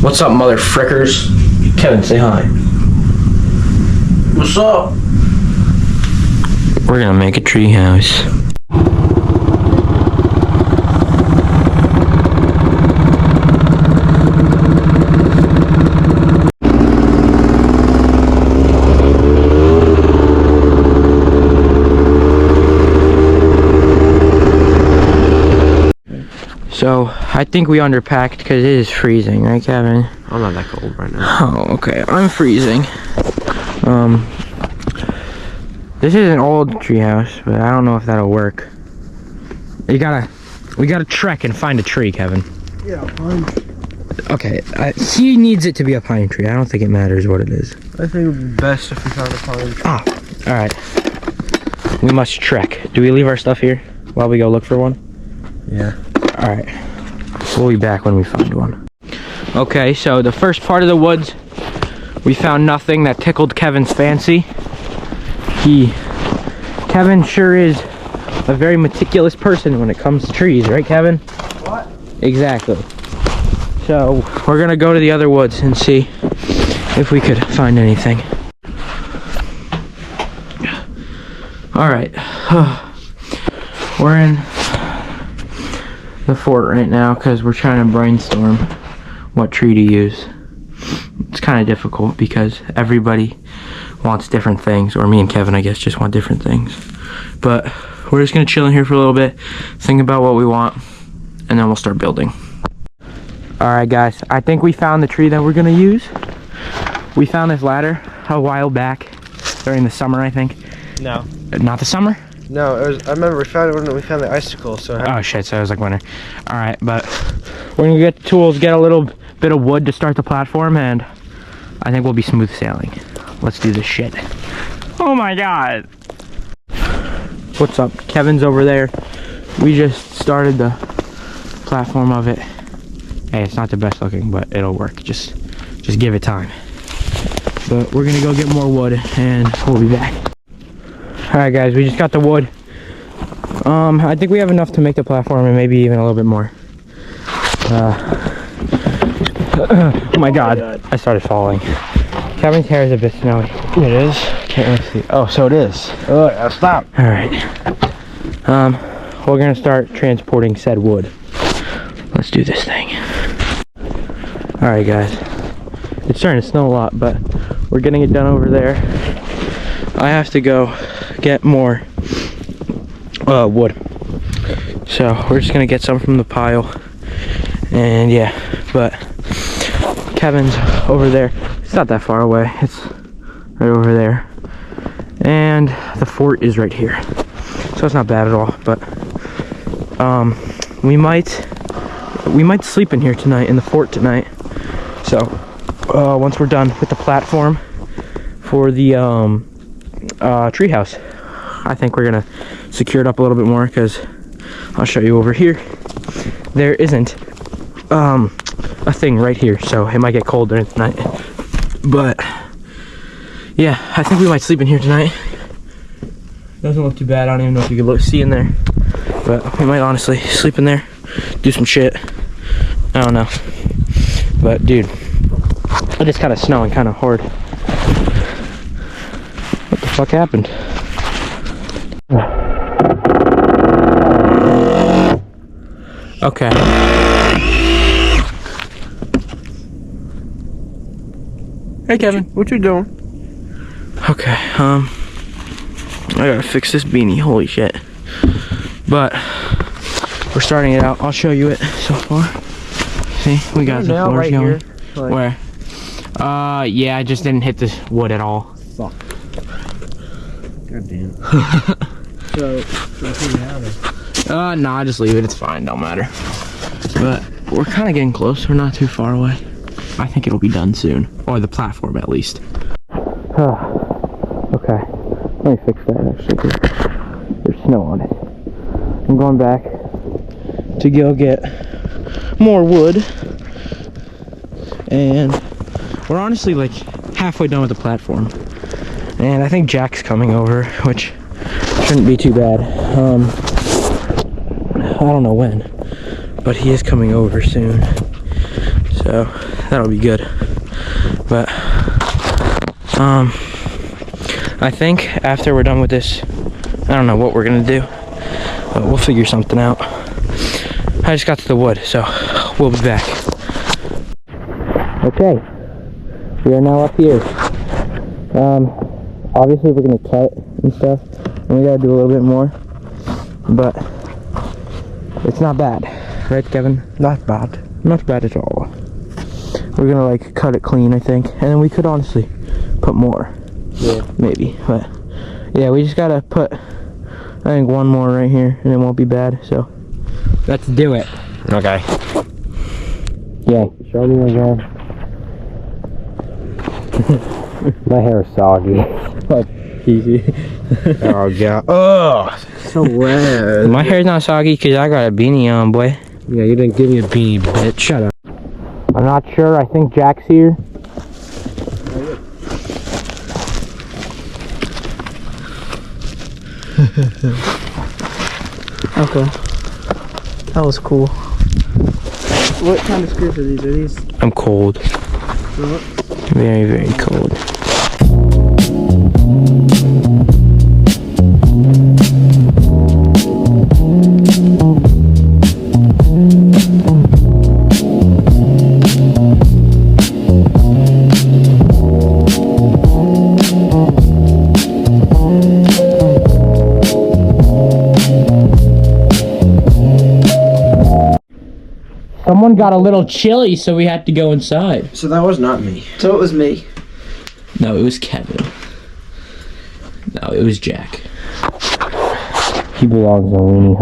What's up, mother frickers? Kevin, say hi. What's up? We're gonna make a tree house. So, I think we underpacked because it is freezing, right, Kevin? I'm not that cold right now. Oh, okay. I'm freezing. This is an old treehouse, but I don't know if that'll work. We gotta trek and find a tree, Kevin. Yeah, pine. Okay, he needs it to be a pine tree. I don't think it matters what it is. I think it would be best if we found a pine tree. Ah, all right. We must trek. Do we leave our stuff here while we go look for one? Yeah. All right. We'll be back when we find one. Okay, so the first part of the woods, we found nothing that tickled Kevin's fancy. Kevin sure is a very meticulous person when it comes to trees, right, Kevin? What? Exactly. So we're gonna go to the other woods and see if we could find anything. All right. We're in the fort right now because we're trying to brainstorm what tree to use. It's kind of difficult because everybody wants different things, or me and Kevin, I guess, just want different things. But we're just gonna chill in here for a little bit, think about what we want, and then we'll start building. All right, guys, I think we found the tree that we're gonna use. We found this ladder a while back during the summer, I think. No. Not the summer? No, it was. I remember we found it when we found the icicle. So. Oh shit! So it was like winter. All right, but we're gonna get the tools, get a little bit of wood to start the platform, and I think we'll be smooth sailing. Let's do this shit. Oh my god! What's up? Kevin's over there. We just started the platform of it. Hey, it's not the best looking, but it'll work. Just give it time. But we're gonna go get more wood, and we'll be back. All right, guys, we just got the wood. I think we have enough to make the platform, and maybe even a little bit more. Oh my god, I started falling. Kevin's hair is a bit snowy. It is. Can't really see. Oh, so it is. Oh, yeah, stop. All right. We're gonna start transporting said wood. Let's do this thing. All right, guys. It's starting to snow a lot, but we're getting it done over there. I have to go get more wood. So we're just gonna get some from the pile. And yeah, but Kevin's over there. It's not that far away. It's right over there. And the fort is right here. So it's not bad at all, but we might sleep in here tonight, in the fort tonight. So once we're done with the platform for the treehouse, I think we're gonna secure it up a little bit more, because I'll show you over here. There isn't a thing right here, so it might get cold during the night. But yeah, I think we might sleep in here tonight. Doesn't look too bad. I don't even know if you can see in there, but we might honestly sleep in there, do some shit. I don't know, but dude, it is kind of snowing kind of hard. What the fuck happened? Okay. Hey Kevin, What you doing? Okay, I gotta fix this beanie, holy shit. But we're starting it out. I'll show you it so far. See, we got the floors right going. here. Like, where? Yeah, I just didn't hit this wood at all. fuck. God damn. So what's gonna happen? Nah, just leave it. It's fine. Don't matter. But we're kind of getting close. We're not too far away. I think it'll be done soon, or the platform at least. Okay, let me fix that actually. There's snow on it. I'm going back to go get more wood, and we're honestly like halfway done with the platform. And I think Jack's coming over, which shouldn't be too bad. I don't know when, but he is coming over soon. So that'll be good. But I think after we're done with this, I don't know what we're gonna do, but we'll figure something out. I just got to the wood, so we'll be back. Okay, we are now up here. Obviously we're gonna cut and stuff, and we gotta do a little bit more, but it's not bad, right, Kevin? Not bad. Not bad at all. We're gonna like cut it clean, I think, and then we could honestly put more. Yeah. Maybe, but yeah, we just gotta put, I think, one more right here, and it won't be bad. So let's do it. Okay. Yeah. Show me again. My hair is soggy. Easy. Oh god. Oh, so red. My hair's not soggy because I got a beanie on, boy. Yeah, you didn't give me a beanie, bitch. Shut up. I'm not sure. I think Jack's here. Okay. That was cool. What kind of screws are these? Are these? I'm cold. Very, very cold. Someone got a little chilly, so we had to go inside. So that was not me. So it was me. No, it was Kevin. No, it was Jack. He belongs in a weenie hut.